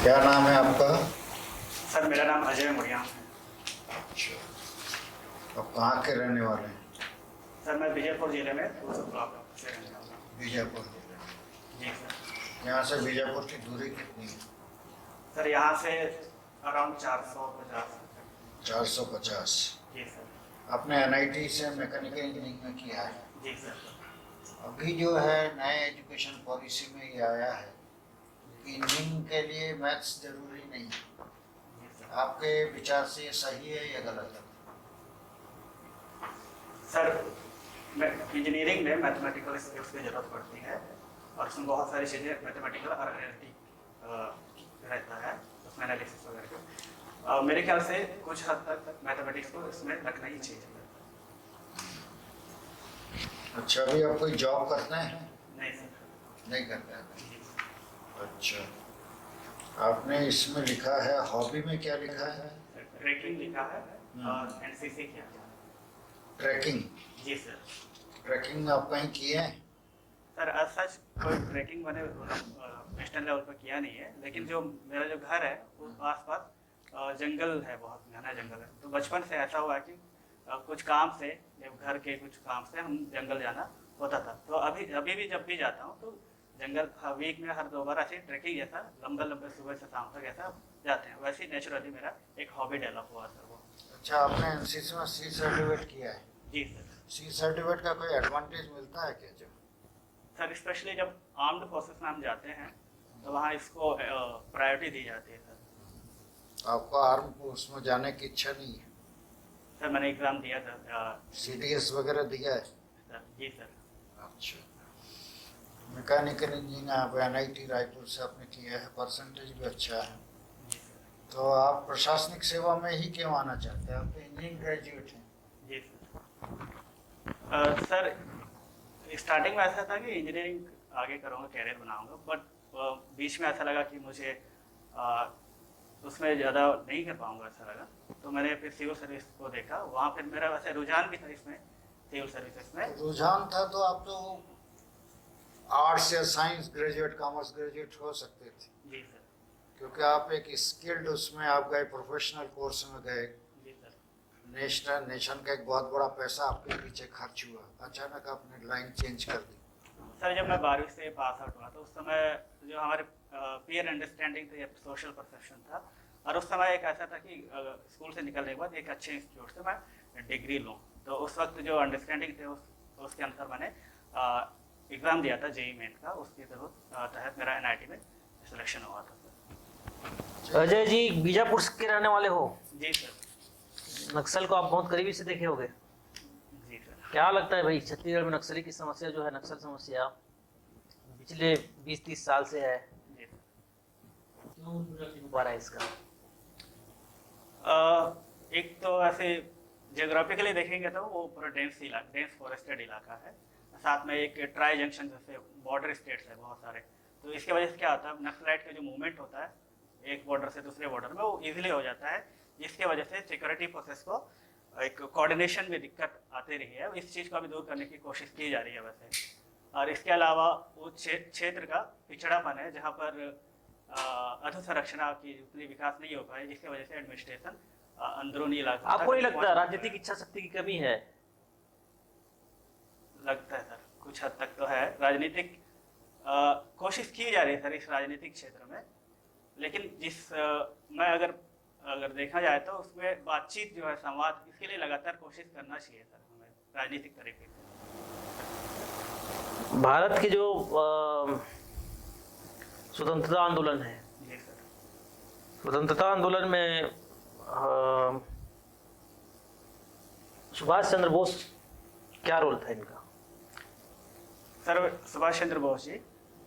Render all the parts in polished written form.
क्या नाम है आपका? सर मेरा नाम अजय मुड़िया है। अच्छा, अब कहाँ के रहने वाले हैं? सर मैं बीजापुर जिले में तुलसी ब्लॉक से रहने वाला हूँ। बीजापुर जिले में। जी सर। यहाँ से बीजापुर की दूरी कितनी है? सर यहाँ से अराउंड 450। 450। जी सर। आपने एनआईटी से मैकेनिकल इंजीनियरिंग में किया है। जी सर। अभी जो है नए एजुकेशन पॉलिसी में ये आया है कि इंजीनियरिंग के लिए मैथ्स जरूरी नहीं है। जी सर। आपके विचार से ये सही है या गलत है? सर इंजीनियरिंग में मैथमेटिकल स्किल्स की जरूरत पड़ती है और उसमें बहुत सारी चीज़ें मैथमेटिकल और एनालिटिक रहता है, उसमें एनालिसिस वगैरह का। मेरे ख्याल से कुछ हद तक मैथमेटिक्स को इसमें रखना ही चाहिए। अच्छा, अभी आप कोई जॉब करते हैं? नहीं सर। नहीं करते हैं। जी। अच्छा, आपने इसमें लिखा है हॉबी में क्या लिखा है? ट्रैकिंग लिखा है और एनसीसी किया है। ट्रैकिंग। जी सर। ट्रैकिंग आप कहीं किए हैं? सर आज सच कोई ट्रैकिंग मैंने नेशनल लेवल पर किया नहीं है, लेकिन जो मेरा जो घर है उस आसपास जंगल है, बहुत घना जंगल है। तो बचपन से ऐसा हुआ कि कुछ काम से, जब घर के कुछ काम से हम जंगल जाना होता था। तो अभी भी जब भी जाता हूँ तो जंगल वीक में हर 2 बार ऐसे ट्रैकिंग जैसा लंबे सुबह से शाम तक ऐसा जाते हैं। वैसे ही नेचुरली मेरा एक हॉबी डेवलप हुआ सर वो। अच्छा, आपने एनसीसी में सी सर्टिफिकेट किया है। जी सर। सी सर्टिफिकेट का कोई एडवांटेज मिलता है क्या? जब सर स्पेशली जब आर्म्ड फोर्सेस में हम जाते हैं तो वहाँ इसको प्रायोरिटी दी जाती है सर। आपको आर्म फोर्स में जाने की इच्छा नहीं है? सर मैंने एग्ज़ाम दिया था। सीडीएस वगैरह दिया है? सर जी सर। अच्छा, मैकेनिकल इंजीनियरिंग आप एनआईटी रायपुर से आपने किया है, परसेंटेज भी अच्छा है। जी सर। तो आप प्रशासनिक सेवा में ही क्यों आना चाहते हैं? आप तो इंजीनियरिंग ग्रेजुएट हैं। जी सर। सर स्टार्टिंग में ऐसा था कि इंजीनियरिंग आगे करूँगा, कैरियर बनाऊँगा, बट बीच में ऐसा लगा कि मुझे उसमें ज़्यादा नहीं कर पाऊँगा, ऐसा लगा। तो मैंने फिर सिविल सर्विस को देखा, वहाँ फिर मेरा वैसे रुझान भी था इसमें, सिविल सर्विसेज में। रुझान था तो आप तो आर्ट्स या साइंस ग्रेजुएट, कॉमर्स ग्रेजुएट हो सकते थे, जी सर। क्योंकि आप एक स्किल्ड उसमें आप गए, प्रोफेशनल कोर्स में गए। जी सर। नेशन का एक बहुत बड़ा पैसा आपके पीछे खर्च हुआ, अचानक आपने लाइन चेंज कर दी। सर जब मैं 12वीं से पास आउट हुआ तो उस समय जो हमारे पीयर अंडरस्टैंडिंग थी या सोशल परसेप्शन था, और उस समय एक ऐसा था कि स्कूल से निकलने के बाद एक अच्छे इंस्टीट्यूट से मैं डिग्री लूँ। तो उस वक्त जो अंडरस्टैंडिंग थे उसके अनुसार मैंने एग्ज़ाम दिया था जेईई मेन का, उसके तहत मेरा एनआईटी में सिलेक्शन हुआ था। अजय जी बीजापुर के रहने वाले हो? जी सर। नक्सल को आप बहुत करीबी से देखे होंगे। जी सर। क्या लगता है भाई, छत्तीसगढ़ में नक्सली की समस्या जो है, नक्सल समस्या पिछले 20-30 साल से है, जी सर। क्यों नहीं पा रहा है इसका? एक तो ऐसे जियोग्राफिकली देखेंगे तो वो पूरा डेंस फॉरेस्टेड इलाका है, साथ में एक ट्राई जंक्शन जैसे बॉर्डर स्टेट्स है बहुत सारे। तो इसके वजह से क्या होता है, नक्सलाइट का जो मूवमेंट होता है एक बॉर्डर से दूसरे बॉर्डर में, वो इजीली हो जाता है, जिसके वजह से सिक्योरिटी फोर्सेस को एक कोऑर्डिनेशन में दिक्कत आती रही है। इस चीज़ को भी दूर करने की कोशिश की जा रही है वैसे। और इसके अलावा वो क्षेत्र का पिछड़ापन है जहाँ पर अधोसंरचना की उतनी विकास नहीं हो पाए, जिसकी वजह से एडमिनिस्ट्रेशन अंदरूनी इलाका। आपको नहीं लगता राजनीतिक इच्छा शक्ति की कमी है? लगता है सर, कुछ हद तक तो है। राजनीतिक कोशिश की जा रही है सर इस राजनीतिक क्षेत्र में, लेकिन मैं अगर देखा जाए तो उसमें बातचीत जो है, संवाद, इसके लिए लगातार कोशिश करना चाहिए सर हमें राजनीतिक तरीके से। भारत के जो स्वतंत्रता आंदोलन है, जी सर। स्वतंत्रता आंदोलन में सुभाष चंद्र बोस क्या रोल था इनका? सर सुभाष चंद्र बोस जी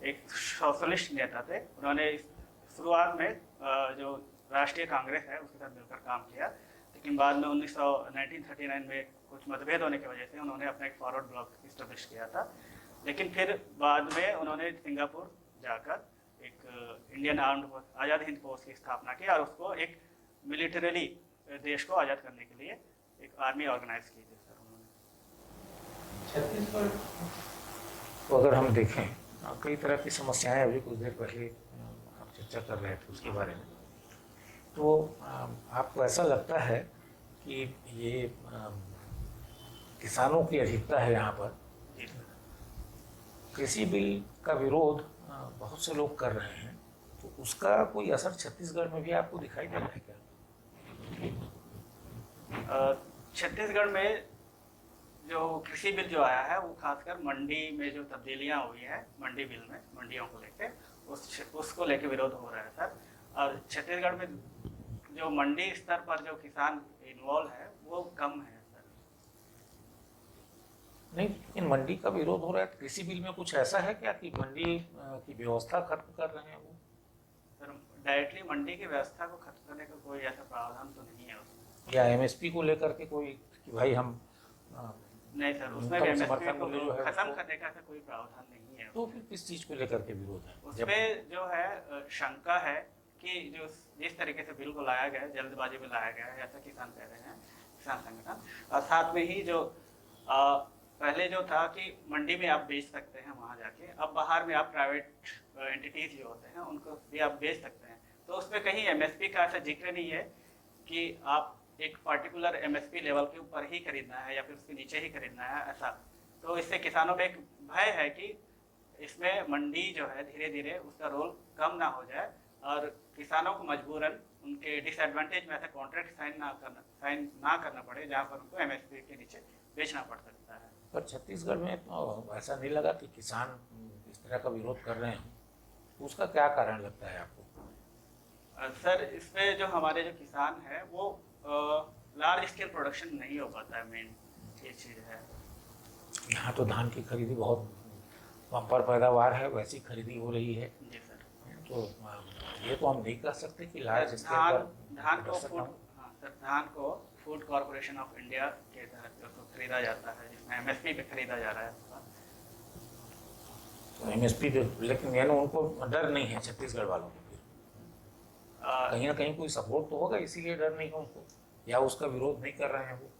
एक सोशलिस्ट नेता थे। उन्होंने शुरुआत में जो राष्ट्रीय कांग्रेस है उसके साथ मिलकर काम किया, लेकिन बाद में 1939 में कुछ मतभेद होने की वजह से उन्होंने अपना एक फॉरवर्ड ब्लॉक इस्टेब्लिश किया था। लेकिन फिर बाद में उन्होंने सिंगापुर जाकर एक Indian armed force, Azad Hind force की स्थापना की और उसको एक मिलिटरीली देश को आज़ाद करने के लिए एक आर्मी ऑर्गेनाइज की थी सर उन्होंने। छत्तीसगढ़ को अगर हम देखें, कई तरह की समस्याएं अभी कुछ देर पहले चर्चा कर रहे थे उसके बारे में। तो आपको ऐसा लगता है कि ये किसानों की अधिकता है यहाँ पर, कृषि बिल का विरोध बहुत से लोग कर रहे हैं, तो उसका कोई असर छत्तीसगढ़ में भी आपको दिखाई दे रहा है क्या? छत्तीसगढ़ में जो कृषि बिल जो आया है वो खासकर मंडी में जो तब्दीलियां हुई है मंडी बिल में, मंडियों को लेके उसको लेके विरोध हो रहा है सर। और छत्तीसगढ़ में जो मंडी स्तर पर जो किसान इन्वॉल्व है वो कम है सर। नहीं, लेकिन मंडी का विरोध हो रहा है, कृषि बिल में कुछ ऐसा है क्या कि मंडी की व्यवस्था खत्म कर रहे हैं वो? सर डायरेक्टली मंडी की व्यवस्था को खत्म करने का कोई ऐसा प्रावधान तो नहीं है उसमें। या एमएसपी को लेकर के कोई कि भाई हम नहीं सर, उसमें भी एमएसपी को खत्म करने का ऐसा कोई प्रावधान नहीं है। तो फिर किस चीज को लेकर के विरोध है? उसमें जो है शंका है कि जो जिस तरीके से बिल को लाया गया है, जल्दबाजी में लाया गया है, ऐसा किसान कह रहे हैं, किसान संगठन। और साथ में ही जो पहले जो था कि मंडी में आप बेच सकते हैं वहाँ जाके, अब बाहर में आप प्राइवेट एंटिटीज जो होते हैं उनको भी आप बेच सकते हैं। तो उसमें कहीं एमएसपी का ऐसा जिक्र नहीं है कि आप एक पर्टिकुलर एमएसपी लेवल के ऊपर ही खरीदना है या फिर उसके नीचे ही खरीदना है, ऐसा। तो इससे किसानों में एक भय है कि इसमें मंडी जो है धीरे धीरे उसका रोल कम ना हो जाए और किसानों को मजबूरन उनके डिसएडवांटेज में ऐसा कॉन्ट्रैक्ट साइन ना करना पड़े जहाँ पर उनको एमएसपी के नीचे बेचना पड़ सकता है। पर छत्तीसगढ़ में तो ऐसा नहीं लगा कि किसान इस तरह का विरोध कर रहे हैं, तो उसका क्या कारण लगता है आपको? सर इसमें जो हमारे जो किसान है वो लार्ज स्केल प्रोडक्शन नहीं हो पाता है, मेन ये चीज़ है। यहाँ तो धान की खरीदी बहुत बम्पर पैदावार है, वैसी खरीदी हो रही है। जी सर। तो ये तो हम नहीं कह सकते कि लार्ज स्केल पर धान को धान को फूड कॉर्पोरेशन ऑफ इंडिया के तहत उसको खरीदा जाता है, जिसमें एमएसपी पे खरीदा जा रहा है। तो एमएसपी पे, लेकिन यानी उनको डर नहीं है छत्तीसगढ़ वालों को, कहीं ना कहीं कोई सपोर्ट तो होगा, इसीलिए डर नहीं है उनको, या उसका विरोध नहीं कर रहे हैं वो?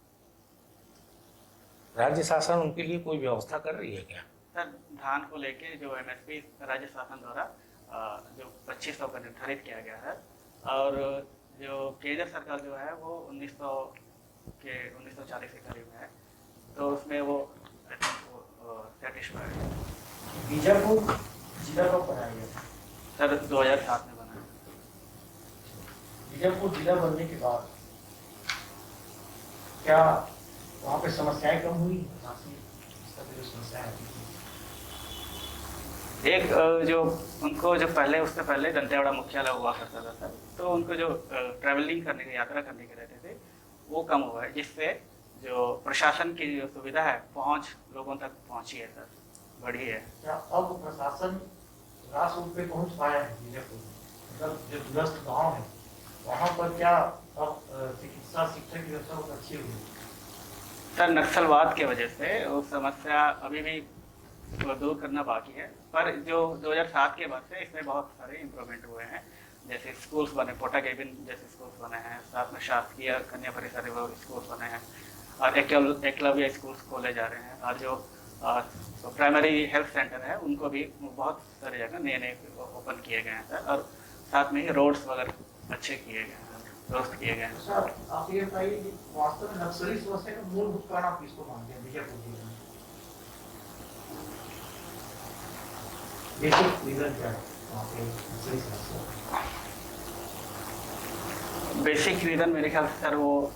राज्य शासन उनके लिए कोई व्यवस्था कर रही है क्या? सर धान को लेके जो एमएसपी राज्य शासन द्वारा जो 2500 का निर्धारित किया गया है, और जो केंद्र सरकार जो है वो 1940 के करीब है, तो उसमें वो सेटिस्फाइड है। बीजापुर जिला कब बनाया गया? सर 2007 में बना है। बीजापुर जिला बनने के बाद क्या वहाँ पे समस्याएं कम हुई? समस्याएं एक जो उनको जो पहले उससे पहले दंतेवाड़ा मुख्यालय हुआ करता था सर, तो उनको जो ट्रैवलिंग करने की, यात्रा करने के रहते थे वो कम हुआ है, जिससे जो प्रशासन की जो सुविधा है पहुंच लोगों तक पहुंची है सर, बढ़ी है। क्या अब प्रशासन रास रूप पे पहुंच पाया है बीजापुर? मतलब जो दूरस्थ गाँव है वहाँ पर क्या अब चिकित्सा शिक्षा की व्यवस्था बहुत अच्छी हुई? सर नक्सलवाद के वजह से वो समस्या अभी भी दूर करना बाकी है, पर जो 2007 के बाद से इसमें बहुत सारे इम्प्रूवमेंट हुए हैं। जैसे स्कूल्स बने, पोटा केबिन जैसे स्कूल्स बने हैं, साथ में शासकीय कन्या परिसर स्कूल्स बने हैं, और एकलव्य स्कूल्स खोले जा रहे हैं, और जो प्राइमरी हेल्थ सेंटर है उनको भी बहुत सारी जगह नए ओपन किए गए हैं सर, और साथ में ही रोड्स वगैरह अच्छे किए गए हैं, दुरुस्त किए गए हैं। सर आप ये बताइए वास्तव में नक्सली समस्या का मूलभूत कारण आप किसको मानते हैं बीजापुर जिले में? बेसिक रीजन क्या है वहाँ पे नक्सली समस्या? बेसिक रीजन मेरे ख्याल से सर वो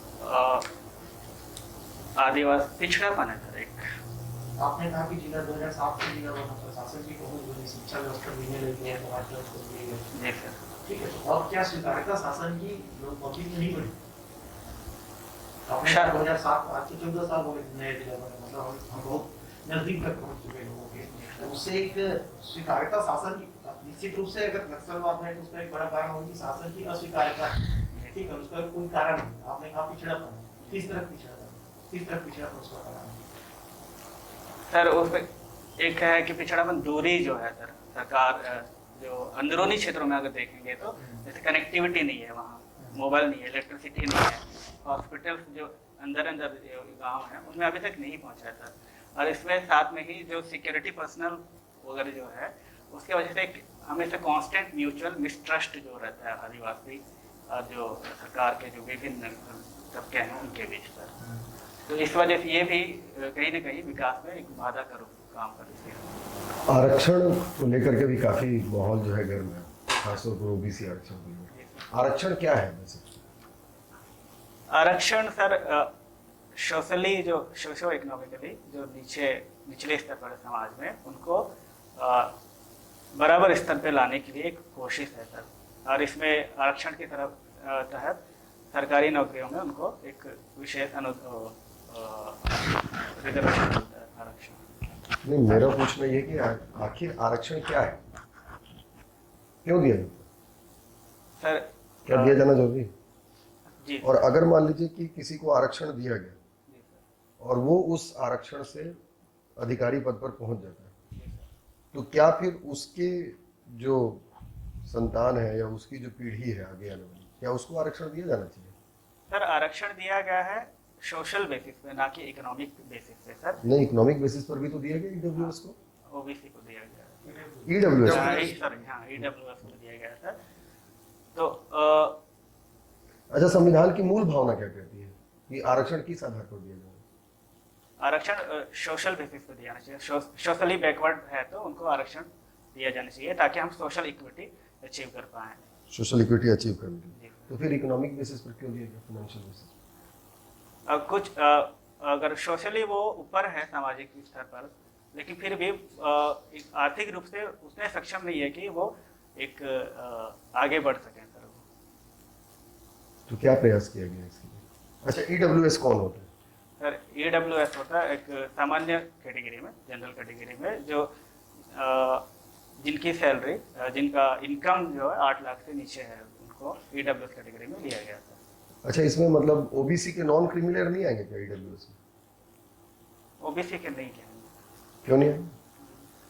आदिवासी पिछड़ापन है सर। एक आपने कहा कि जिला 2007 से जिला बना, प्रशासन की पहुंच बनी, शिक्षा व्यवस्था देने लगी है, जी सर। ठीक है, तो अब क्या स्वीकार्यता शासन की लोग पब्लिक में नहीं बढ़ी? आपने 2007 आज से 14 साल हो गए नए जिला बने, मतलब हम बहुत नजदीक तक पहुंच चुके लोगों के, तो उससे एक स्वीकार्यता शासन की, निश्चित रूप से अगर नक्सलवाद है तो उसका एक बड़ा कारण होगी शासन की अस्वीकार्यता, ठीक है, उसका कोई कारण नहीं। आपने कहा पिछड़ापन, किस तरह पिछड़ापन उसका कारण है? सर उसमें एक है कि पिछड़ापन दूरी जो है सर, सरकार जो अंदरूनी क्षेत्रों में अगर देखेंगे तो जैसे कनेक्टिविटी नहीं है वहाँ, मोबाइल नहीं है, इलेक्ट्रिसिटी नहीं है, हॉस्पिटल्स जो अंदर गांव हैं उनमें अभी तक नहीं पहुँचा है सर। और इसमें साथ में ही जो सिक्योरिटी पर्सनल वगैरह जो है उसकी वजह से एक हमेशा कांस्टेंट म्यूचुअल मिसट्रस्ट जो रहता है आदिवासी और जो सरकार के जो विभिन्न तबके हैं उनके बीच पर, तो इस वजह से ये भी कहीं ना कहीं विकास में एक बाधा का रूप काम करती है। आरक्षण को लेकर के भी काफी माहौल जो है गर्म है, खासतौर पर ओबीसी आरक्षण को लेकर। आरक्षण क्या है वैसे? आरक्षण सर सोशली जो सोशो इकोनॉमिकली जो निचले स्तर पर समाज में उनको बराबर स्तर पे लाने के लिए एक कोशिश है सर, और इसमें आरक्षण की तरफ तहत सरकारी नौकरियों में उनको एक विशेष रिजर्वेशन मिलता है आरक्षण। नहीं, मेरा पूछना ये कि आखिर आरक्षण क्या है, क्यों दिया जाता सर क्या दिया जाना जरूरी है? जी और अगर मान लीजिए कि किसी को आरक्षण दिया गया जी सर, और वो उस आरक्षण से अधिकारी पद पर पहुंच जाता है, तो क्या फिर उसके जो संतान है या उसकी जो पीढ़ी है आगे आने वाली, क्या उसको आरक्षण दिया जाना चाहिए? सर आरक्षण दिया गया है सोशल बेसिस पे, ना कि इकोनॉमिक बेसिस पे सर। नहीं, इकोनॉमिक बेसिस पर भी तो दिया गया ईडब्ल्यूएस को। ओबीसी को दिया गया है। ईडब्ल्यूएस सर हाँ ईडब्ल्यूएस को दिया गया था। तो अच्छा, संविधान की मूल भावना क्या कहती है कि आरक्षण किस आधार पर दिया जाए? आरक्षण सोशल बेसिस पे दिया चाहिए। सोशली बैकवर्ड है तो उनको आरक्षण दिया जाना चाहिए ताकि हम सोशल इक्विटी अचीव कर पाएं। सोशल इक्विटी अचीव करने के लिए। जी। तो फिर इकोनॉमिक बेसिस पर क्यों दिया गया, फाइनेंशियल बेसिस? कुछ अगर सोशली वो ऊपर है सामाजिक स्तर पर, लेकिन फिर भी आर्थिक रूप से उतने सक्षम नहीं है कि वो एक आगे बढ़ सकें सर। तो क्या प्रयास किया गया इसके लिए? अच्छा, ईडब्ल्यूएस कौन होता है? सर ईडब्ल्यूएस होता है एक सामान्य कैटेगरी में, जनरल कैटेगरी में, जो जिनकी सैलरी जिनका इनकम जो है 8 लाख से नीचे है, उनको ईडब्ल्यूएस कैटेगरी में लिया गया था। अच्छा, इसमें मतलब ओबीसी के नॉन क्रिमिनल नहीं आएंगे क्या ईडब्ल्यूएस में? ओबीसी के नहीं क्या, क्यों नहीं आएंगे?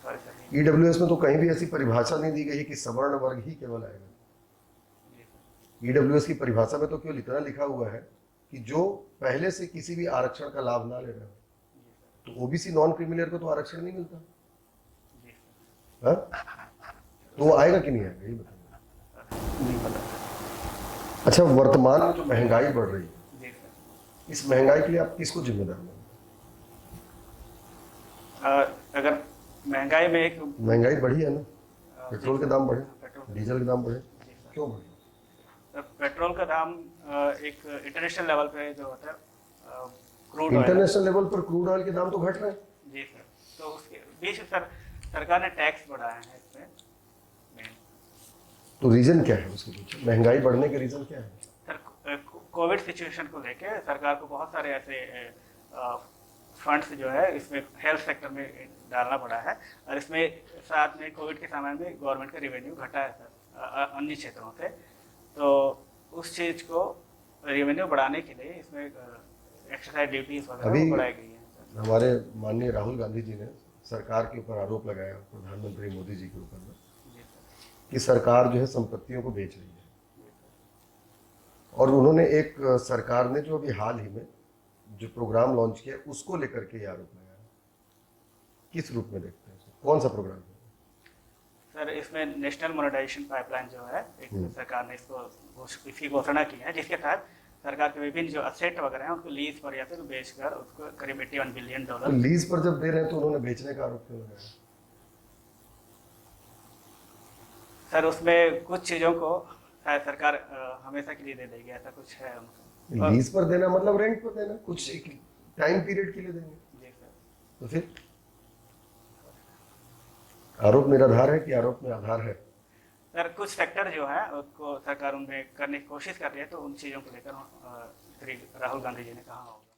Sorry sir. ईडब्ल्यूएस में तो कहीं भी ऐसी परिभाषा नहीं दी गई कि सवर्ण वर्ग ही केवल आएगा। ईडब्ल्यूएस की परिभाषा में तो क्यों इतना लिखा हुआ है कि जो पहले से किसी भी आरक्षण का लाभ ना ले रहा हो, तो ओबीसी नॉन क्रिमिनल को तो आरक्षण नहीं मिलता। हाँ? तो वो आएगा कि नहीं आएगा, ये बताइए। नहीं पता। अच्छा, वर्तमान में जो महंगाई बढ़ रही है, जी सर। इस महंगाई के लिए आप किसको जिम्मेदार मानते हैं? अगर महंगाई में एक महंगाई बढ़ी है ना, पेट्रोल के दाम बढ़े, पेट्रोल डीजल के दाम बढ़े, जी सर। क्यों बढ़े? पेट्रोल का दाम एक इंटरनेशनल लेवल पे जो होता है क्रूड ऑयल, इंटरनेशनल लेवल पर क्रूड ऑयल के दाम तो घट रहे हैं। जी सर, तो उसके बीच सरकार ने टैक्स बढ़ाया है इसमें main। तो रीजन क्या है उसके पीछे, महंगाई बढ़ने के रीजन क्या है? सर कोविड सिचुएशन को लेके सरकार को बहुत सारे ऐसे फंड्स जो है इसमें हेल्थ सेक्टर में डालना पड़ा है, और इसमें साथ में कोविड के समय में गवर्नमेंट का रेवेन्यू घटा है सर अन्य क्षेत्रों से, तो उस चीज़ को रेवेन्यू बढ़ाने के लिए इसमें एक्सरसाइज ड्यूटीज वगैरह अभी बढ़ाई गई है। हमारे माननीय राहुल गांधी जी ने सरकार के ऊपर आरोप लगाया, प्रधानमंत्री मोदी जी के ऊपर में, जी सर। कि सरकार जो है संपत्तियों को बेच रही है। और उन्होंने एक सरकार ने जो अभी हाल ही में जो प्रोग्राम लॉन्च किया उसको लेकर के ये आरोप लगाया। किस रूप में देखते हैं, कौन सा प्रोग्राम है? सर इसमें नेशनल मोनेटाइजेशन पाइपलाइन जो है एक सरकार ने इसकी घोषणा की है, जिसके तहत सरकार के विभिन्न जो असेट वगैरह हैं उनको लीज पर या फिर बेचकर उसको करीब $81 बिलियन। तो लीज पर जब दे रहे हैं तो उन्होंने बेचने का आरोप क्यों लगाया? सर उसमें कुछ चीज़ों को शायद सरकार हमेशा के लिए दे देगी, ऐसा कुछ है उनका। लीज पर देना मतलब रेंट पर देना, कुछ एक टाइम पीरियड के लिए देंगे। जी सर। तो फिर आरोप निराधार है कि आरोप में आधार है? सर कुछ सेक्टर जो है उसको सरकार उनमें करने की कोशिश कर रही है, तो उन चीज़ों को लेकर श्री राहुल गांधी जी ने कहा होगा।